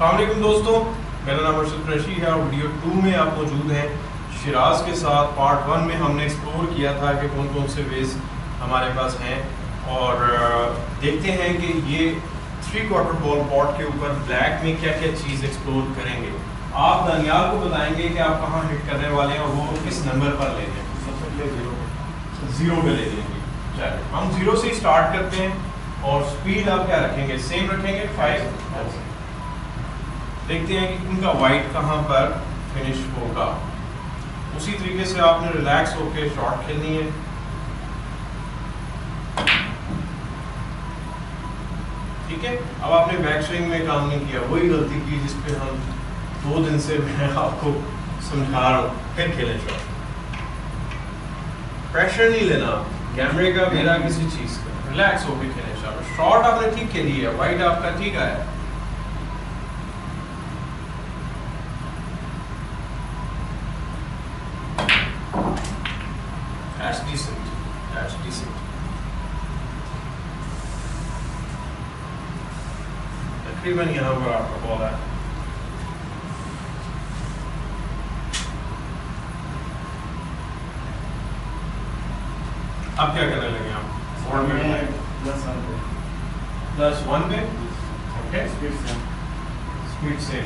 अस्सलामुअलैकुम दोस्तों, मेरा नाम अर्शद कुरैशी है और वीडियो 2 में आप मौजूद हैं। शिराज के साथ पार्ट 1 में हमने एक्सप्लोर किया था कि कौन कौन से वेज हमारे पास हैं और देखते हैं कि ये 3/4 बॉल पॉट के ऊपर ब्लैक में क्या क्या चीज़ एक्सप्लोर करेंगे। आप दानियाल को बताएंगे कि आप कहाँ हिट करने वाले हैं और वो किस नंबर पर ले लें। सबसे पहले 0 पे ले लेंगे। चलिए हम 0 से स्टार्ट करते हैं और स्पीड आप क्या रखेंगे, सेम रखेंगे 5। देखते हैं कि उनका वाइट कहाँ पर फिनिश होगा। उसी तरीके से आपने रिलैक्स होकर शॉट खेलनी है। ठीक है, अब आपने बैक स्विंग में काम नहीं किया, वही गलती की जिस पे हम 2 दिन से मैं आपको समझा रहा हूँ। फिर खेलें शॉट, प्रेशर नहीं लेना कैमरे का, मेरा किसी चीज़ का, रिलैक्स होकर खेलें शॉट। शॉट आपने ठीक खेली है, वाइट आपका ठीक आया। That's decent. That's decent. तकरीबन यहाँ पर आपका बॉल है। अब क्या करने लगे आप? +1 पे। ओके, स्पीड से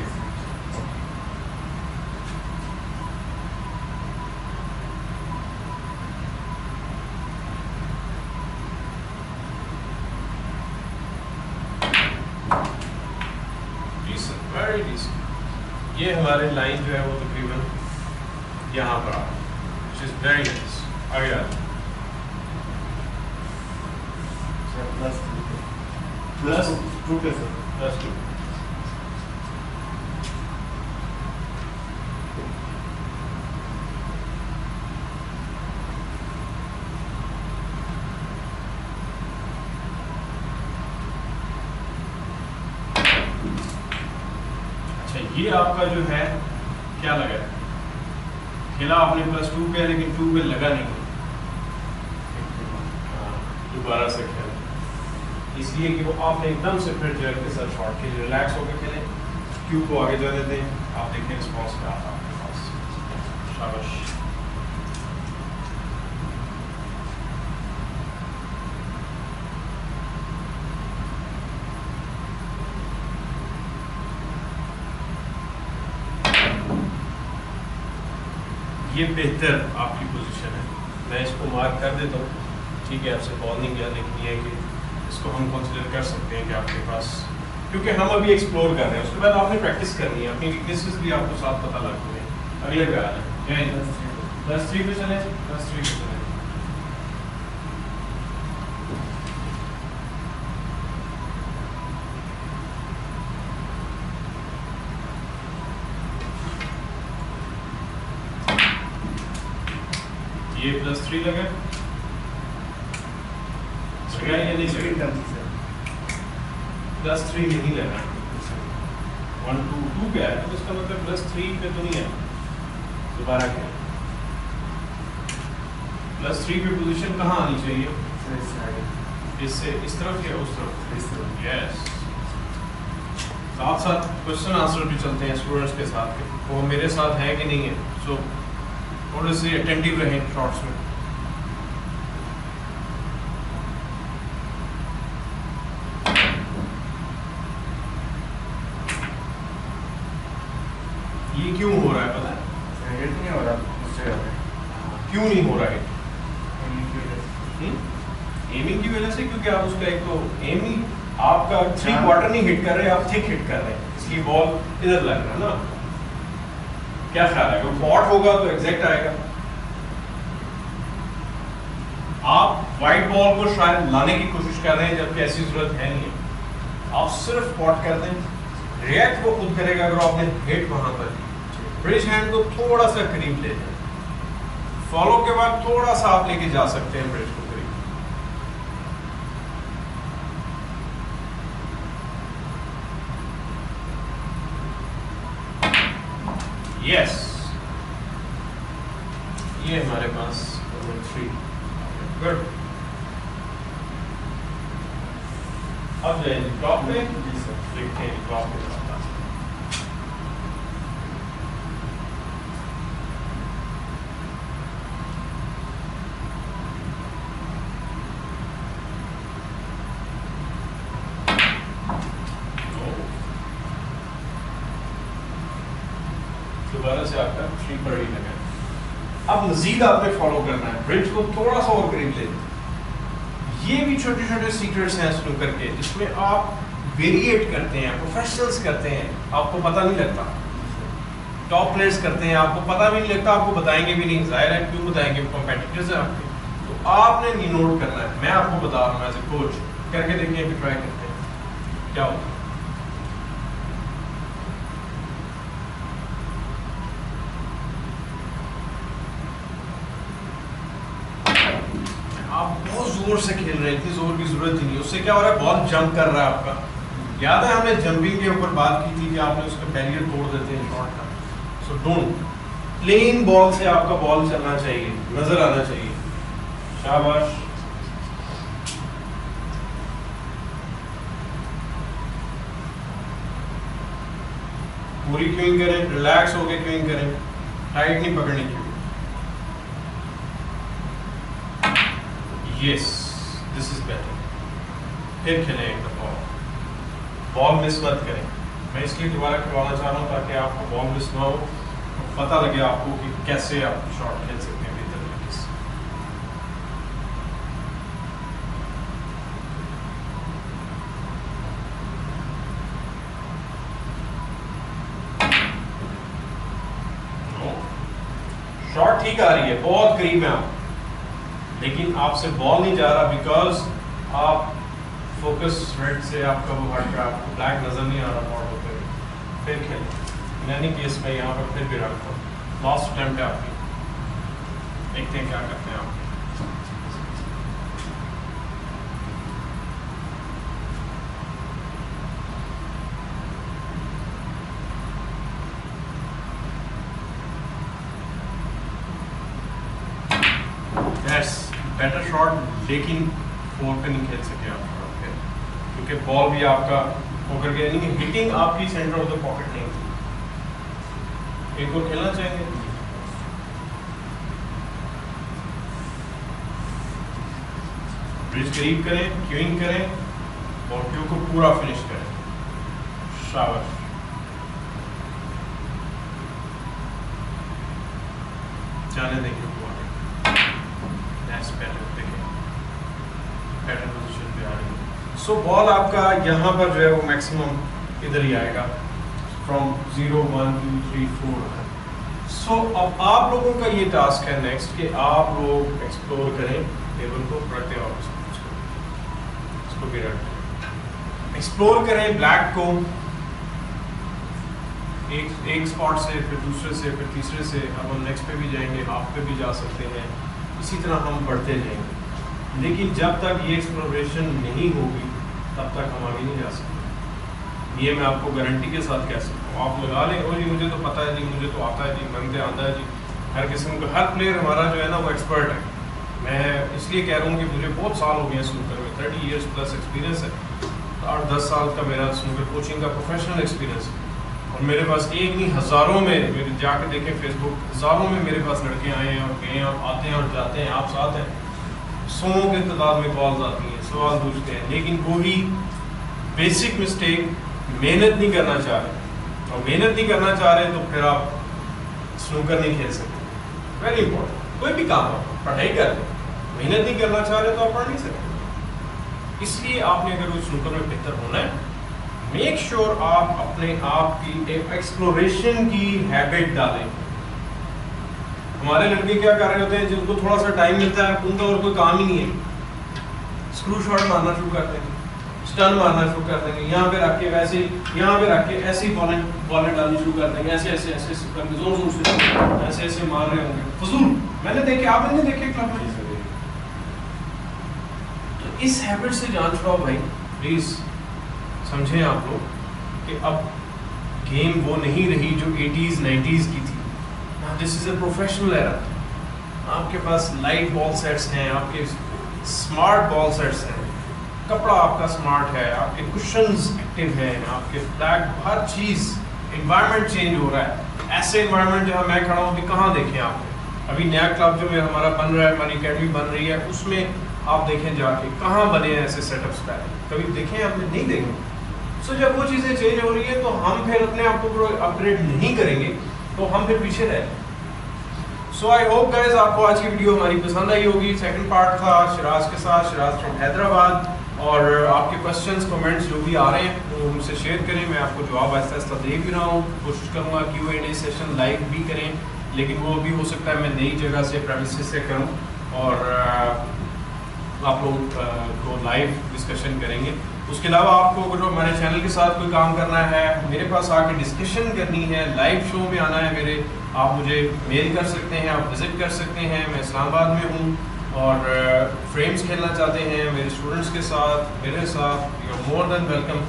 वेरी डिसेंट। ये हमारे लाइन जो है वो तकरीबन यहाँ पर आ रहा है, व्हिच इज वेरी नाइस। आगे +2 पे सर, +2। ये आपका जो है क्या लगा है, खेला आपने +2 पे, लेकिन 2 पे लगा नहीं, दोबारा से खेला, इसलिए कि वो आपने एकदम से फिर जर्क के साथ शॉट खेले, रिलैक्स होकर खेले, क्यू को आगे जाने दें। आप देखें रिस्पॉन्स क्या आता है आपके पास। शाबाश। ये बेहतर आपकी पोजीशन है, मैं इसको मार्क कर देता हूँ। ठीक है, आपसे बॉल नहीं गया, लेकिन ये है कि इसको हम कंसिडर कर सकते हैं कि आपके पास, क्योंकि हम अभी एक्सप्लोर कर रहे हैं, उसके बाद आपने प्रैक्टिस करनी है, अपनी वीकनेसेस भी आपको साथ पता लगते हैं। अगले पे आ जाए, +3 पे चले, +3 पे चले। ये +3 लगे, ये नहीं लगा, +3 नहीं लगा, 1 2 2 पे है, तो इसका मतलब +3 पे तो नहीं है। दोबारा क्या, +3 पे पोजीशन कहाँ आनी चाहिए, इससे इस तरफ या उस तरफ? यस। साथ साथ क्वेश्चन आंसर भी चलते हैं स्टूडेंट्स के साथ, वो मेरे साथ है कि नहीं है, सो थोड़े से अटेंटिव रहें शॉट्स में। ये क्यों हो रहा है पता है? हिट नहीं हो रहा, मुझसे क्यों नहीं हो रहा है? एमिंग की वजह से, क्योंकि आप उसका एक तो एमिंग आपका 3/4 नहीं हिट कर रहे, आप थिक हिट कर रहे हैं, इसलिए बॉल इधर लग रहा है ना। क्या ख्याल है, अगर पॉट होगा तो एग्जैक्ट आएगा। आप वाइट बॉल को शायद लाने की कोशिश कर रहे हैं, जबकि ऐसी जरूरत है नहीं है। आप सिर्फ पॉट कर दें, रिएक्ट वो खुद करेगा। अगर आपने हिट वहां पर, ब्रिज हैंड को थोड़ा सा करीब ले जाए, फॉलो के बाद थोड़ा सा आप लेके जा सकते हैं ब्रिज को करीब। यस, ये हमारे पास नंबर 3। गुड। अब जाएंगे टॉप पे, लिखते हैं टॉप पे। दोबारा से आपका 330 लगा। अब मजीद आपने फॉलो करना है, ब्रिज को थोड़ा सा और करीब ले। ये भी छोटे छोटे सीक्रेट्स हैं स्नूकर के, जिसमें आप वेरिएट करते हैं, प्रोफेशनल्स करते हैं, आपको पता नहीं लगता। टॉप प्लेयर्स करते हैं, आपको पता भी नहीं लगता, आपको बताएंगे भी नहीं, जाहिर है क्यों बताएंगे, कॉम्पिटिटर्स हैं आपके। तो आपने ये नोट करना है, मैं आपको बता रहा हूँ एज ए कोच, करके देखिए, अभी ट्राई करते हैं क्या होता है। आप बहुत जोर से खेल रहे हैं, इतनी जोर की जरूरत ही नहीं, उससे क्या हो रहा है, बॉल जंप कर रहा है आपका। याद है हमने जंपिंग के ऊपर बात की थी कि आपने उसका बैरियर तोड़ देते हैं शॉट का। सो डोंट, प्लेन बॉल से आपका बॉल चलना चाहिए, नजर आना चाहिए। शाबाश। पूरी क्विंग करें, रिलैक्स होके क्विंग करें, टाइट नहीं पकड़नी क्यों। Yes, this is better. फिर खेलें एक दफा, बॉल मिस मत करें। मैं इसलिए दोबारा करवाना चाह रहा हूँ ताकि आपको बॉल मिस ना हो, तो पता लगे आपको कि कैसे आप शॉट खेल सकते हैं बेहतर तरीके से। शॉट ठीक आ रही है, बहुत करीब है आप, लेकिन आपसे बॉल नहीं जा रहा बिकॉज आप फोकस रेड से आपका वो हट रहा है, आपको ब्लैक नजर नहीं आ रहा बॉल होते हुए। फिर खेलें, यानी केस में यहाँ पर फिर भी रखता हूँ। लास्ट अटेम्प्ट है आपकी, देखते हैं क्या करते हैं आप। बेटर शॉट, लेकिन फोर पे नहीं खेल सके आप, क्योंकि बॉल भी आपका होकर गया, नहीं हिटिंग आपकी सेंटर ऑफ द पॉकेट नहीं थी। एक और खेलना चाहेंगे? ब्रिज करीब करें, क्यूइंग करें, बॉल को पूरा फिनिश करें। शाबाश। जाने देंगे पैटर्न पोजीशन पे आ रही है। सो बॉल आपका यहाँ पर जो है वो मैक्सिमम इधर ही आएगा, फ्रॉम 0 1 2 3 4। सो अब आप लोगों का ये टास्क है नेक्स्ट कि आप लोग एक्सप्लोर करें टेबल को, रखते हैं इसको भी रखते, एक्सप्लोर करें ब्लैक को, एक स्पॉट से, फिर दूसरे से, फिर तीसरे से, अब हम नेक्स्ट पे भी जाएंगे, आप पे भी जा सकते हैं, इसी तरह हम बढ़ते जाएंगे। लेकिन जब तक ये एक्सप्लोरेशन नहीं होगी तब तक हम आगे नहीं जा सकते, ये मैं आपको गारंटी के साथ कह सकता हूँ। आप लगा लें, और जी मुझे तो पता है जी, मुझे तो आता है जी, मन से आता है जी। हर किस्म का, हर प्लेयर हमारा जो है ना वो एक्सपर्ट है। मैं इसलिए कह रहा हूँ कि मुझे बहुत साल हो गए हैं स्नूकर में, 30 ईयर्स प्लस एक्सपीरियंस है, 8-10 साल का मेरा स्नूकर कोचिंग का प्रोफेशनल एक्सपीरियंस है। और मेरे पास एक नहीं हज़ारों में, मेरे जाके देखें फेसबुक, हज़ारों में मेरे पास लड़के आए हैं और गए हैं, आते हैं और जाते हैं, आप साथ हैं, 100 की तादाद में कॉल्स आती हैं, सवाल पूछते हैं, लेकिन वही बेसिक मिस्टेक, मेहनत नहीं करना चाह रहे। और मेहनत नहीं करना चाह रहे तो फिर आप स्नूकर नहीं खेल सकते। वेरी इंपॉर्टेंट, कोई भी काम हो, पढ़ाई कर रहे, मेहनत नहीं करना चाह रहे तो आप पढ़ नहीं सकते। इसलिए आपने अगर उस स्नूकर में बेहतर होना है, मेक श्योर आप अपने आप की एक एक्सप्लोरेशन की हैबिट डालें। हमारे लड़के क्या कर रहे होते हैं, जिनको थोड़ा सा टाइम मिलता है, उनका और कोई काम ही नहीं है, स्क्रू शॉट मारना शुरू कर देंगे, स्टन मारना शुरू कर देंगे, यहाँ पे रख के वैसे, यहाँ पे रख के ऐसी बॉलें डालनी शुरू कर देंगे, ऐसे ऐसे ऐसे ऐसे करके जोर जोर से ऐसे ऐसे मार रहे होंगे, फजूल। मैंने देखे, आपने नहीं देखे क्लब में? तो इस हैबिट से जान छुड़ाओ भाई, प्लीज समझें आप लोग कि अब गेम वो नहीं रही जो 80s 90s की थी। This is a professional era. आपके पास लाइट बॉल सेट्स हैं, आपके स्मार्ट बॉल सेट्स हैं, कपड़ा आपका स्मार्ट है, आपके कुशंस एक्टिव हैं, आपके फ्लैग, हर चीज़, इन्वायरमेंट चेंज हो रहा है। ऐसे इन्वायरमेंट जहाँ मैं खड़ा हूँ, कहाँ देखें आपने? अभी नया क्लब जो हमारा बन रहा है, हमारी अकेडमी बन रही है, उसमें आप देखें जाके, कहाँ बने हैं ऐसे सेटअप्स पहले, कभी देखें आपने? नहीं देखें। सो जब वो चीज़ें चेंज हो रही है तो हम फिर अपने आप को अपग्रेड नहीं करेंगे, तो हम फिर पीछे रह जाएं। सो आई होप गाइस आपको आज की वीडियो हमारी पसंद आई होगी। सेकंड पार्ट था शिराज के साथ, शिराज फ्रॉम हैदराबाद। और आपके क्वेश्चंस कमेंट्स जो भी आ रहे हैं वो मुझसे शेयर करें, मैं आपको जवाब आहिस्ता आहिस्ता दे भी रहा हूँ। कोशिश करूँगा Q&A सेशन लाइव भी करें, लेकिन वो भी हो सकता है मैं नई जगह से प्रेमिसेस से करूँ और आप लोग को लाइव डिस्कशन करेंगे। उसके अलावा आपको अगर हमारे चैनल के साथ कोई काम करना है, मेरे पास आके डिस्कशन करनी है, लाइव शो में आना है मेरे, आप मुझे मेल कर सकते हैं, आप विज़िट कर सकते हैं। मैं इस्लामाबाद में हूँ और फ्रेम्स खेलना चाहते हैं मेरे स्टूडेंट्स के साथ, मेरे साथ, you are more than welcome.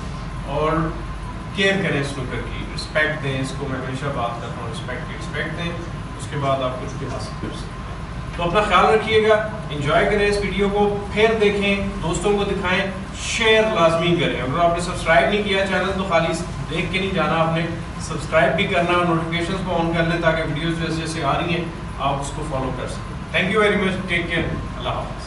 और केयर करें स्नूकर की, रिस्पेक्ट दें, इसको मैं हमेशा बात करता हूँ, रिस्पेक्ट की रिस्पेक्ट दें, उसके बाद आप कुछ भी हासिल कर सकते हैं। तो अपना ख्याल रखिएगा, एंजॉय करें इस वीडियो को, फिर देखें, दोस्तों को दिखाएं, शेयर लाजमी करें। अगर आपने सब्सक्राइब नहीं किया चैनल तो खाली देख के नहीं जाना, आपने सब्सक्राइब भी करना और नोटिफिकेशंस को ऑन कर लें ताकि वीडियोस जैसे जैसे आ रही हैं आप उसको फॉलो कर सकें। Thank you very much, take care, अल्लाह हाफ़िज़।